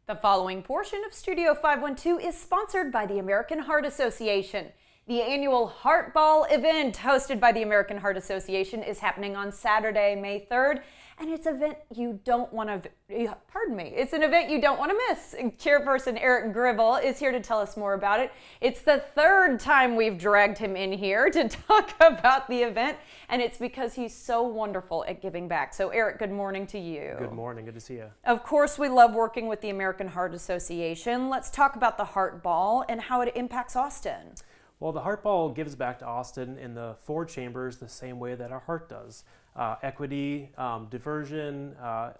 The following portion of Studio 512 is sponsored by the American Heart Association. The annual Heart Ball event hosted by the American Heart Association is happening on Saturday, May 3rd, and it's an event you don't want to, it's an event you don't want to miss. Chairperson Eric Gribble is here to tell us more about it. It's the third time we've dragged him in here to talk about the event, and it's because he's so wonderful at giving back. So Eric, good morning to you. Good morning, good to see you. Of course, we love working with the American Heart Association. Let's talk about the Heart Ball and how it impacts Austin. Well, the Heart Ball gives back to Austin in the four chambers the same way that our heart does. Equity, diversion,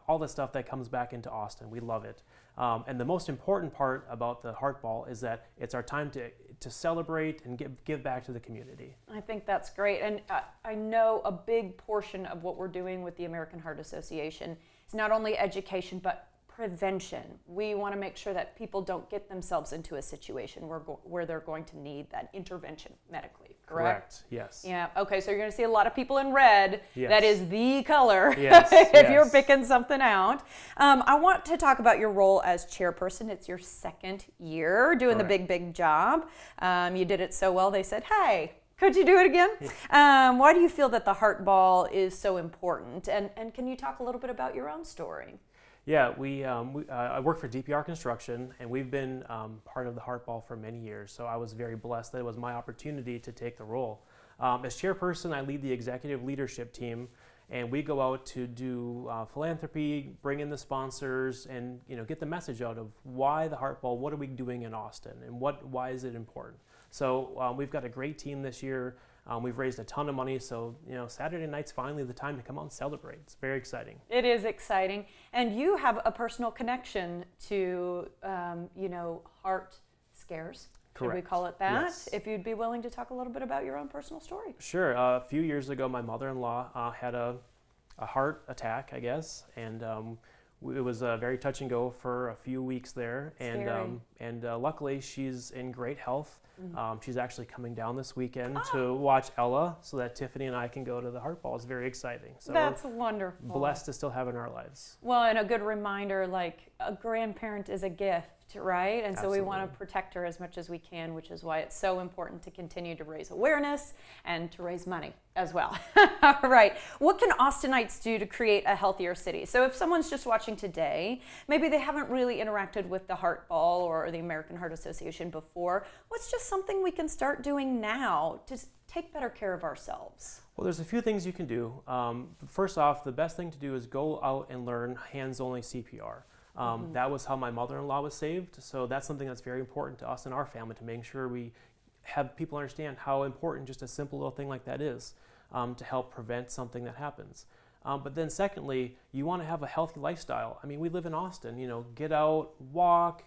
all the stuff that comes back into Austin. We love it. And the most important part about the Heart Ball is that it's our time to celebrate and give back to the community. I think that's great. And I know a big portion of what we're doing with the American Heart Association is not only education, but prevention. We want to make sure that people don't get themselves into a situation where they're going to need that intervention medically, correct? Yes. Yeah, okay, so you're going to see a lot of people in red. Yes. That is the color Yes. if you're picking something out. I want to talk about your role as chairperson. It's your second year doing Correct. the big job. You did it so well, they said, hey, could you do it again? Why do you feel that the Heart Ball is so important? And can you talk a little bit about your own story? Yeah, I work for DPR Construction, and we've been part of the Heart Ball for many years, so I was very blessed that it was my opportunity to take the role. As chairperson, I lead the executive leadership team, and we go out to do philanthropy, bring in the sponsors, and get the message out of why the Heart Ball, what are we doing in Austin, and why is it important. So we've got a great team this year. We've raised a ton of money, so Saturday night's finally the time to come out and celebrate. It's very exciting. It is exciting, and you have a personal connection to, heart scares. Should we Correct. call it that? Yes. If you'd be willing to talk a little bit about your own personal story. Sure. A few years ago, my mother-in-law had a heart attack, I guess, and it was very touch and go for a few weeks there. Scary. And luckily, she's in great health. Mm-hmm. She's actually coming down this weekend to watch Ella, so that Tiffany and I can go to the Heart Ball. It's very exciting. So That's wonderful. we're blessed to still have in our lives. Well, and a good reminder, like a grandparent is a gift, right? And so we want to Absolutely. protect her as much as we can, which is why it's so important to continue to raise awareness and to raise money as well. All right. What can Austinites do to create a healthier city? So if someone's just watching today, maybe they haven't really interacted with the Heart Ball or the American Heart Association before, what's just something we can start doing now to take better care of ourselves? Well, there's a few things you can do. First off, the best thing to do is go out and learn hands-only CPR. That was how my mother-in-law was saved, so that's something that's very important to us and our family, to make sure we have people understand how important just a simple little thing like that is to help prevent something that happens. But then secondly, you want to have a healthy lifestyle. I mean, we live in Austin, get out, walk,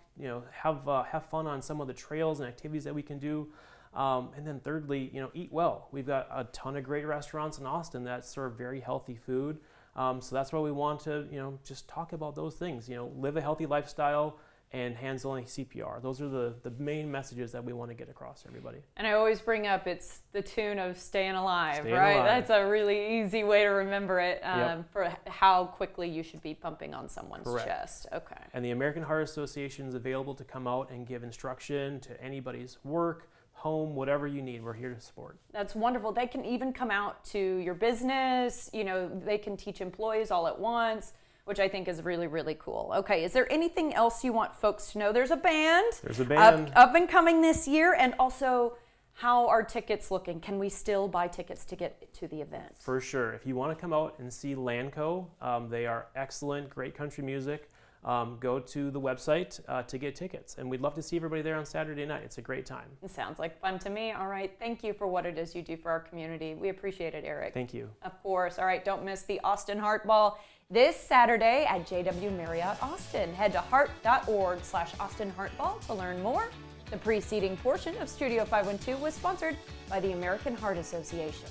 have fun on some of the trails and activities that we can do. And then thirdly, eat well. We've got a ton of great restaurants in Austin that serve very healthy food. So that's why we want to, just talk about those things, live a healthy lifestyle and hands-only CPR. Those are the main messages that we want to get across to everybody. And I always bring up, it's the tune of Staying Alive, Staying right? Alive. That's a really easy way to remember it Yep. for how quickly you should be pumping on someone's Correct. chest. Okay. And the American Heart Association is available to come out and give instruction to anybody's work, home, whatever you need. We're here to support. That's wonderful. They can even come out to your business. They can teach employees all at once, which I think is really, really cool. Okay, is there anything else you want folks to know? There's a band. There's a band. Up and coming this year, and also how are tickets looking? Can we still buy tickets to get to the event? For sure. If you want to come out and see Lanco, they are excellent, great country music. Go to the website to get tickets. And we'd love to see everybody there on Saturday night. It's a great time. It sounds like fun to me. All right. Thank you for what it is you do for our community. We appreciate it, Eric. Thank you. Of course. All right. Don't miss the Austin Heart Ball this Saturday at JW Marriott Austin. Head to heart.org/Austin Heart Ball to learn more. The preceding portion of Studio 512 was sponsored by the American Heart Association.